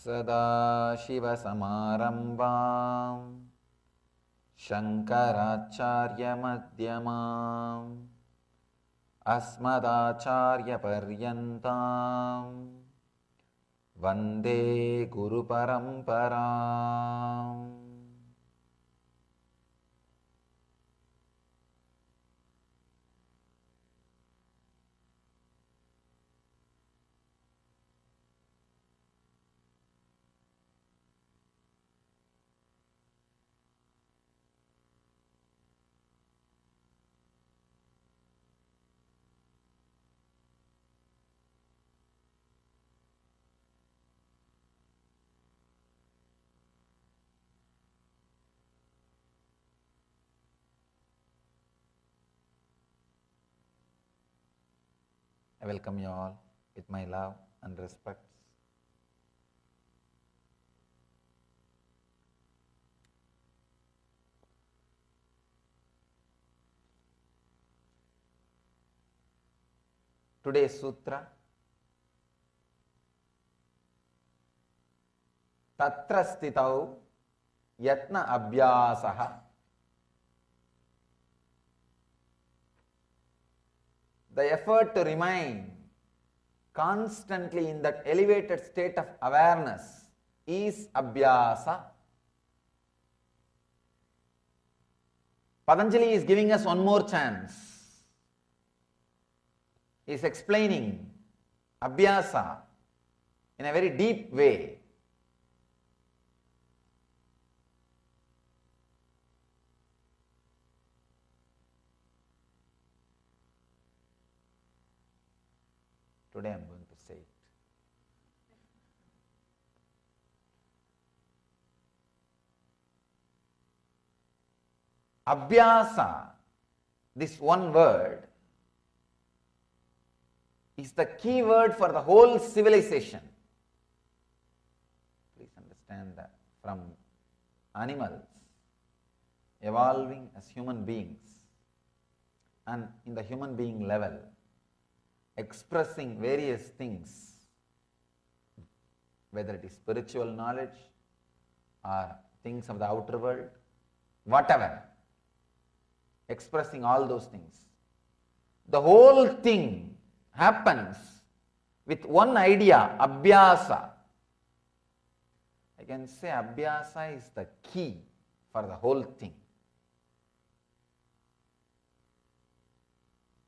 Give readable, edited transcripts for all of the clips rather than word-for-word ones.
सदाशिवसमारम्भां शङ्कराचार्यमध्यमाम् अस्मदाचार्यपर्यन्तां वन्दे गुरुपरम्पराम्। I welcome you all with my love and respect. Today's sutra, Tatra Stitau Yatna Abhyasaha. The effort to remain constantly in that elevated state of awareness is abhyasa. Patanjali is giving us one more chance. He is explaining abhyasa in a very deep way. Today I am going to say it. Abhyasa, this one word, is the key word for the whole civilization. Please understand that from animals evolving as human beings and in the human being level, expressing various things, whether it is spiritual knowledge or things of the outer world, whatever, expressing all those things. The whole thing happens with one idea, abhyasa. I can say abhyasa is the key for the whole thing.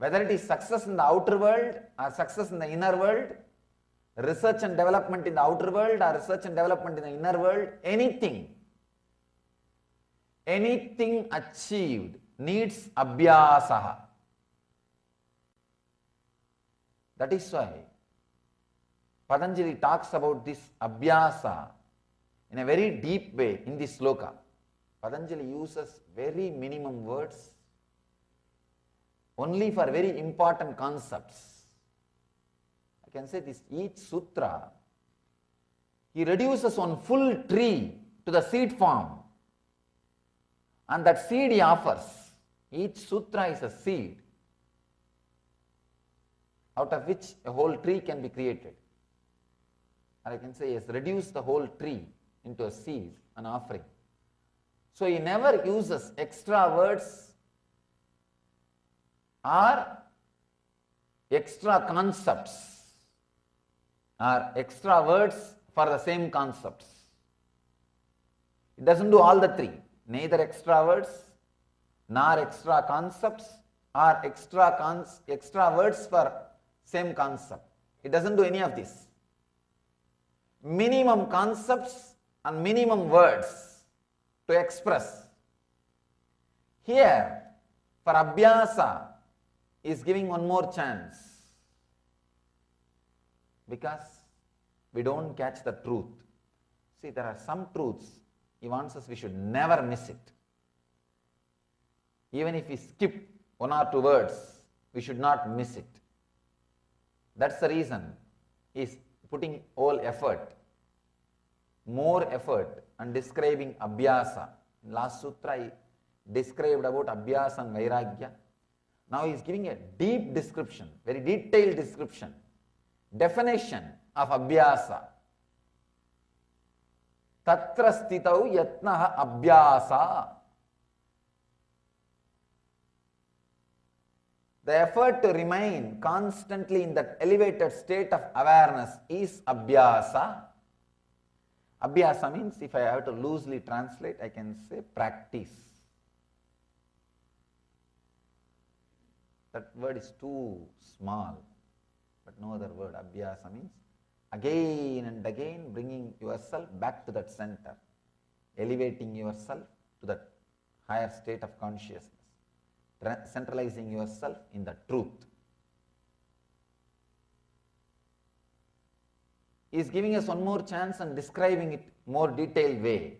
Whether it is success in the outer world or success in the inner world, research and development in the outer world or research and development in the inner world, anything achieved needs abhyasa. That is why Patanjali talks about this abhyasa in a very deep way in this sloka. Patanjali uses very minimum words only for very important concepts. I can say this, each sutra, he reduces one full tree to the seed form, and that seed he offers. Each sutra is a seed out of which a whole tree can be created. Or I can say he has reduced the whole tree into a seed, an offering. So he never uses extra words or extra concepts or extra words for the same concepts. It doesn't do all the three, neither extra words nor extra concepts or extra words for same concept. It doesn't do any of this. Minimum concepts and minimum words to express. Here, for abhyasa, is giving one more chance, because we don't catch the truth. See, there are some truths he wants us, we should never miss it. Even if we skip one or two words, we should not miss it. That's the reason he is putting all effort, more effort on describing abhyasa. In last sutra he described about abhyasa and vairagya. Now he is giving a deep description, very detailed description, definition of abhyasa. Tatra stitau yatnaha abhyasa. The effort to remain constantly in that elevated state of awareness is abhyasa. Abhyasa means, if I have to loosely translate, I can say practice. That word is too small, but no other word. Abhyasa means again and again bringing yourself back to that center, elevating yourself to that higher state of consciousness, centralizing yourself in the truth. He is giving us one more chance and describing it more detailed way,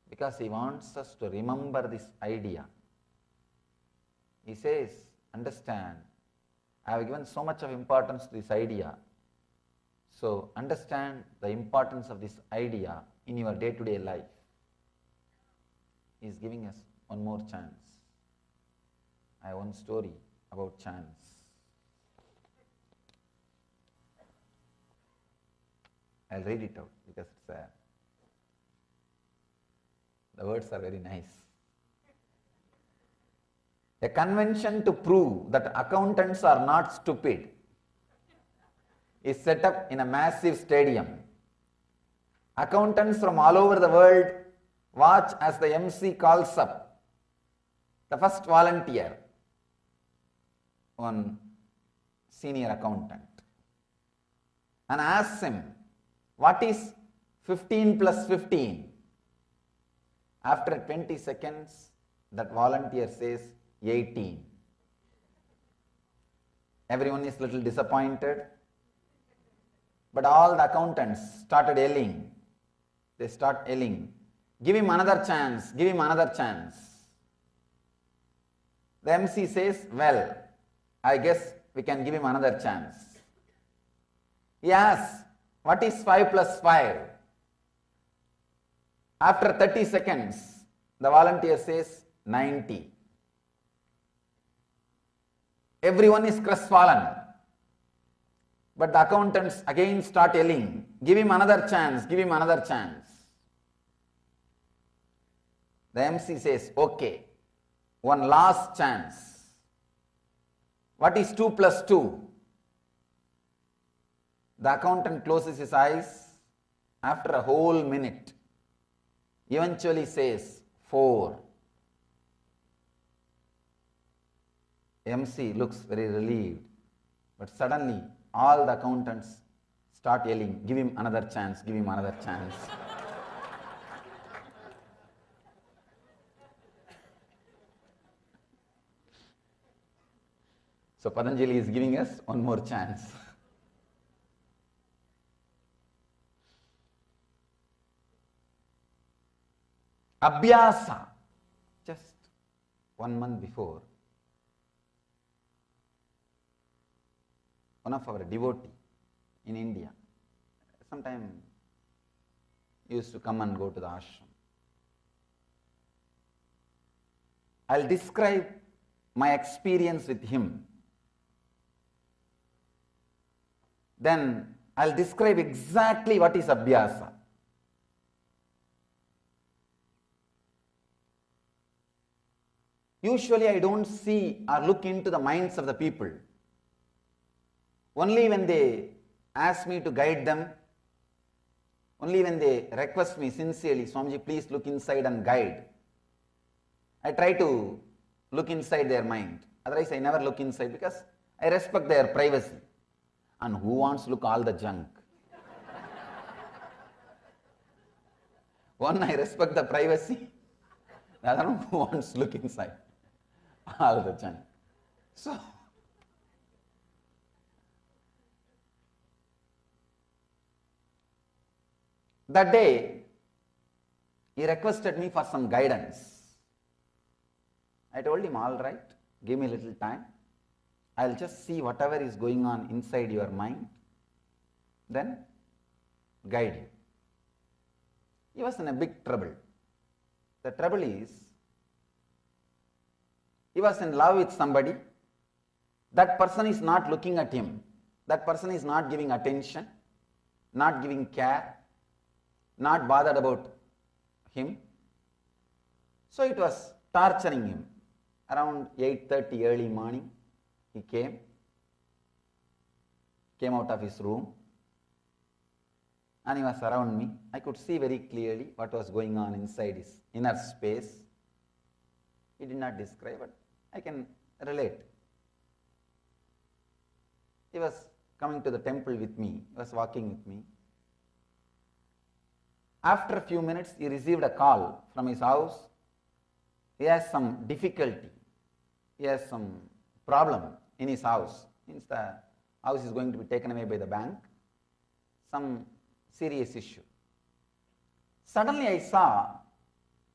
because he wants us to remember this idea. He says, understand, I have given so much of importance to this idea. So understand the importance of this idea in your day-to-day life. He is giving us one more chance. I have one story about chance. I'll read it out because the words are very nice. A convention to prove that accountants are not stupid is set up in a massive stadium. Accountants from all over the world watch as the MC calls up the first volunteer, one senior accountant, and asks him, what is 15 plus 15? After 20 seconds, that volunteer says 18. Everyone is little disappointed, but all the accountants started yelling. They start yelling, give him another chance, give him another chance. The MC says, well, I guess we can give him another chance. He asks, what is 5 plus 5? After 30 seconds, the volunteer says 90. Everyone is crestfallen. But the accountants again start yelling, give him another chance, give him another chance. The MC says, okay, one last chance. What is 2 plus 2? The accountant closes his eyes after a whole minute, eventually says 4. MC looks very relieved, but suddenly all the accountants start yelling, give him another chance, give him another chance. So Patanjali is giving us one more chance. Abhyasa. Just 1 month before, one of our devotee in India, sometime used to come and go to the ashram. I'll describe my experience with him. Then I'll describe exactly what is abhyasa. Usually I don't see or look into the minds of the people. Only when they ask me to guide them, only when they request me sincerely, Swamiji, please look inside and guide, I try to look inside their mind. Otherwise I never look inside, because I respect their privacy. And who wants to look all the junk? One, I respect the privacy. The other one, who wants to look inside all the junk? So that day, he requested me for some guidance. I told him, all right, give me a little time. I'll just see whatever is going on inside your mind, then guide you. He was in a big trouble. The trouble is, he was in love with somebody. That person is not looking at him. That person is not giving attention, not giving care. not bothered about him. So it was torturing him. Around 8:30 early morning, he came out of his room, and he was around me. I could see very clearly what was going on inside his inner space. He did not describe it. I can relate. He was coming to the temple with me. He was walking with me. After a few minutes, he received a call from his house. He has some difficulty. He has some problem in his house. Means the house is going to be taken away by the bank. Some serious issue. Suddenly I saw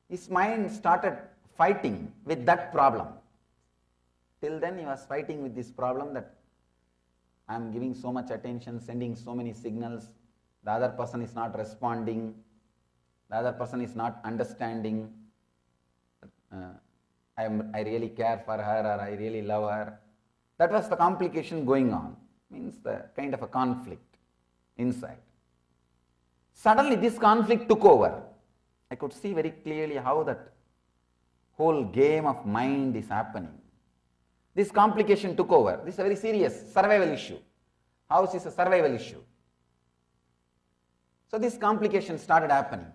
his mind started fighting with that problem. Till then he was fighting with this problem that I am giving so much attention, sending so many signals, the other person is not responding, the other person is not understanding, I really care for her or I really love her. That was the complication going on, means the kind of a conflict inside. Suddenly this conflict took over. I could see very clearly how that whole game of mind is happening. This complication took over. This is a very serious survival issue. House is a survival issue. So this complication started happening.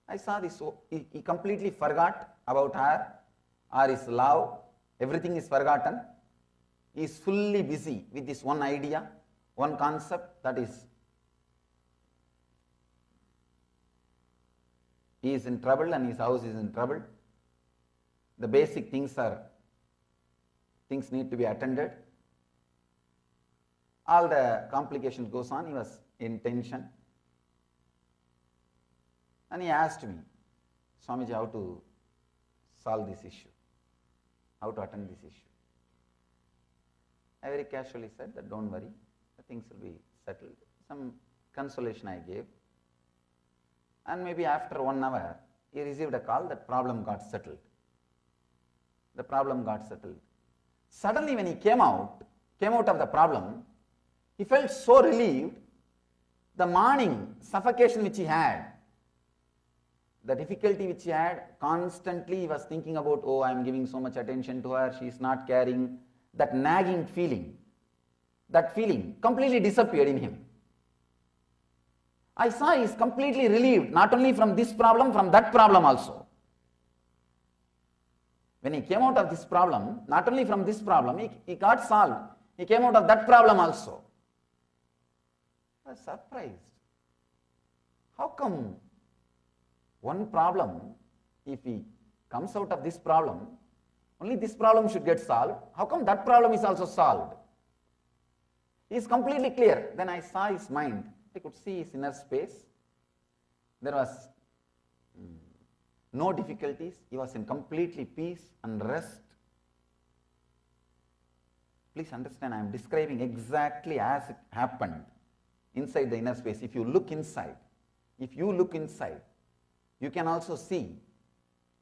I saw this, so he completely forgot about her or his love. Everything is forgotten. He is fully busy with this one idea, one concept, that is, he is in trouble and his house is in trouble. The basic things need to be attended. All the complications goes on. He was in tension. And he asked me, Swamiji, how to solve this issue, how to attend this issue. I very casually said that don't worry, the things will be settled. Some consolation I gave. And maybe after 1 hour, he received a call that problem got settled. The problem got settled. Suddenly when he came out of the problem, he felt so relieved. The morning suffocation which he had, the difficulty which he had, constantly he was thinking about, oh, I am giving so much attention to her, she is not caring, that nagging feeling, that feeling completely disappeared in him. I saw he is completely relieved, not only from this problem, from that problem also. When he came out of this problem, not only from this problem, he got solved. He came out of that problem also. I was surprised. How come one problem, if he comes out of this problem, only this problem should get solved? How come that problem is also solved? He is completely clear. Then I saw his mind. I could see his inner space. There was no difficulties. He was in completely peace and rest. Please understand, I am describing exactly as it happened inside the inner space. If you look inside, you can also see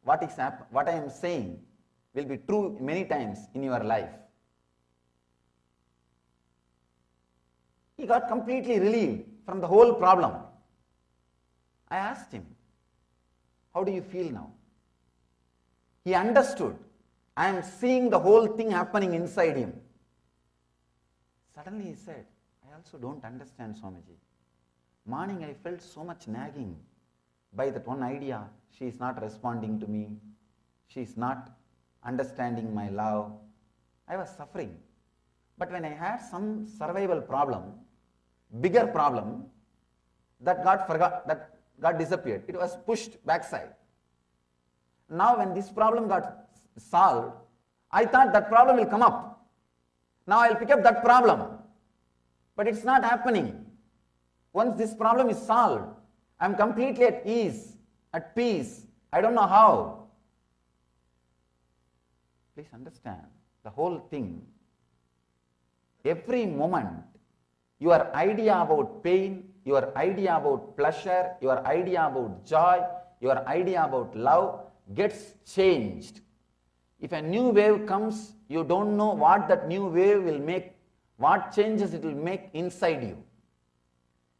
what I am saying will be true many times in your life. He got completely relieved from the whole problem. I asked him, how do you feel now? He understood. I am seeing the whole thing happening inside him. Suddenly he said, I also don't understand, Swamiji. Morning I felt so much nagging by that one idea. She is not responding to me. She is not understanding my love. I was suffering. But when I had some survival problem, bigger problem, that got disappeared. It was pushed backside. Now when this problem got solved, I thought that problem will come up. Now I will pick up that problem. But it's not happening. Once this problem is solved, I am completely at ease, at peace. I don't know how. Please understand, the whole thing, every moment, your idea about pain, your idea about pleasure, your idea about joy, your idea about love gets changed. If a new wave comes, you don't know what that new wave will make, what changes it will make inside you.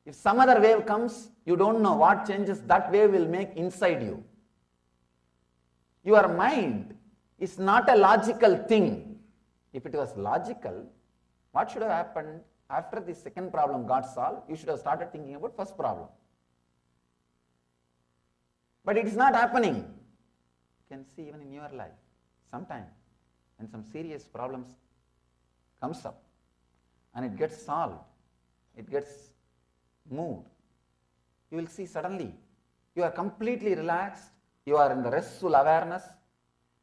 If some other wave comes, you don't know what changes that wave will make inside you. Your mind is not a logical thing. If it was logical, what should have happened after the second problem got solved? You should have started thinking about first problem. But it is not happening. You can see even in your life, sometime when some serious problems comes up and it gets solved, it gets moved, you will see suddenly you are completely relaxed, you are in the restful awareness,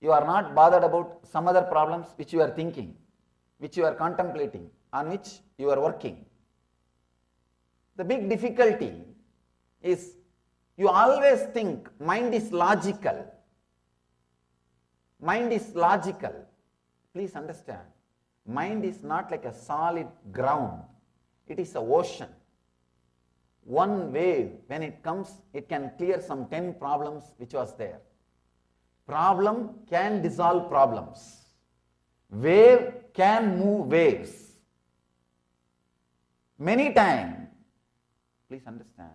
you are not bothered about some other problems which you are thinking, which you are contemplating, on which you are working. The big difficulty is you always think mind is logical. Mind is logical. Please understand, mind is not like a solid ground. It is an ocean. One wave, when it comes, it can clear some 10 problems which was there. Problem can dissolve problems. Wave can move waves. Many times, please understand,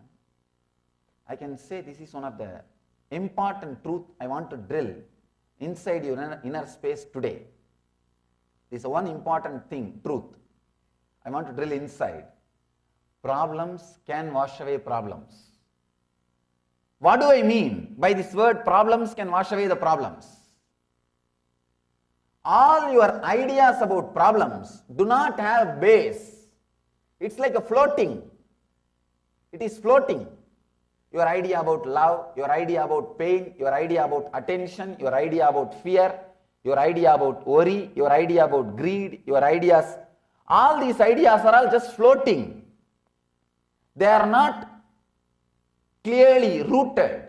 I can say this is one of the important truth I want to drill inside your inner space today. This is one important thing, truth, I want to drill inside. Problems can wash away problems. What do I mean by this word problems can wash away the problems? All your ideas about problems do not have base. It's like a floating. It is floating. Your idea about love, your idea about pain, your idea about attention, your idea about fear, your idea about worry, your idea about greed, your ideas, all these ideas are all just floating. They are not clearly rooted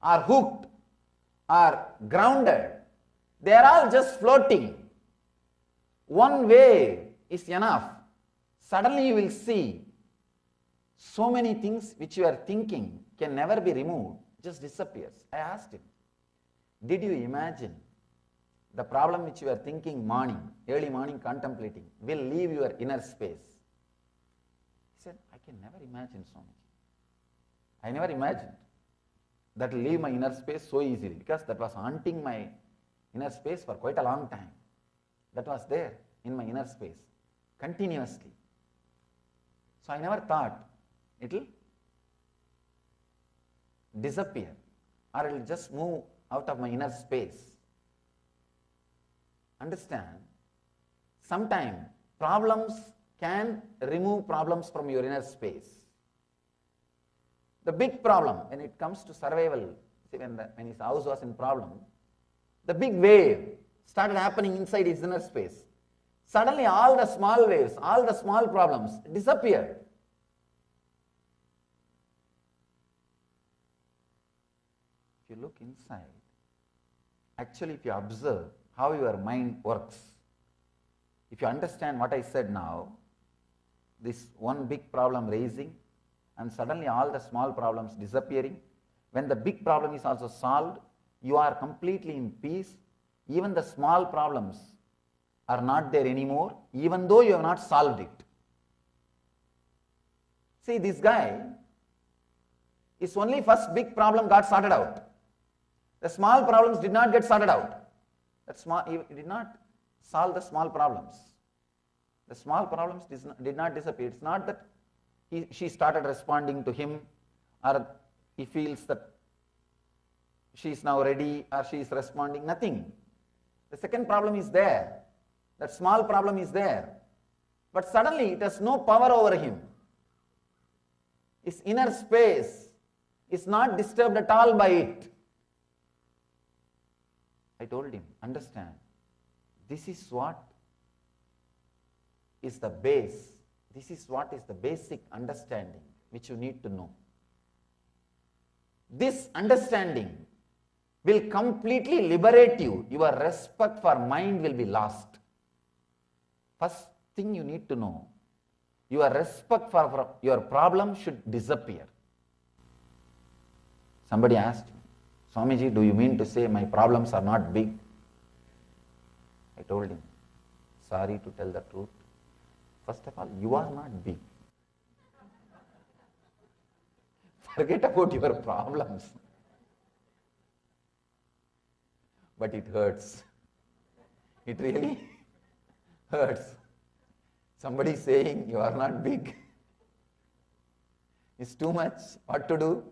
or hooked or grounded. They are all just floating. One wave is enough. Suddenly you will see so many things which you are thinking can never be removed, just disappears. I asked him, did you imagine the problem which you are thinking morning, early morning contemplating, will leave your inner space? He said, I can never imagine so much. I never imagined that will leave my inner space so easily, because that was haunting my inner space for quite a long time. That was there in my inner space continuously. So I never thought it will disappear or it will just move out of my inner space. Understand, sometimes problems can remove problems from your inner space. The big problem when it comes to survival, see, when his house was in problem, the big wave started happening inside his inner space. Suddenly all the small waves, all the small problems disappeared. If you look inside, actually if you observe how your mind works, if you understand what I said now, this one big problem raising and suddenly all the small problems disappearing, when the big problem is also solved, you are completely in peace. Even the small problems are not there anymore, even though you have not solved it. See, this guy, his only first big problem got sorted out. The small problems did not get sorted out. He did not solve the small problems. The small problems did not disappear. It's not that she started responding to him, or he feels that she is now ready, or she is responding, nothing. The second problem is there. That small problem is there. But suddenly it has no power over him. His inner space is not disturbed at all by it. I told him, understand, this is what is the base. This is what is the basic understanding which you need to know. This understanding will completely liberate you. Your respect for mind will be lost. First thing you need to know, your respect for your problem should disappear. Somebody asked me, Swamiji, do you mean to say my problems are not big? I told him, sorry to tell the truth. First of all, you are not big. Forget about your problems. But it hurts. It really hurts. Somebody saying you are not big. It's too much. What to do?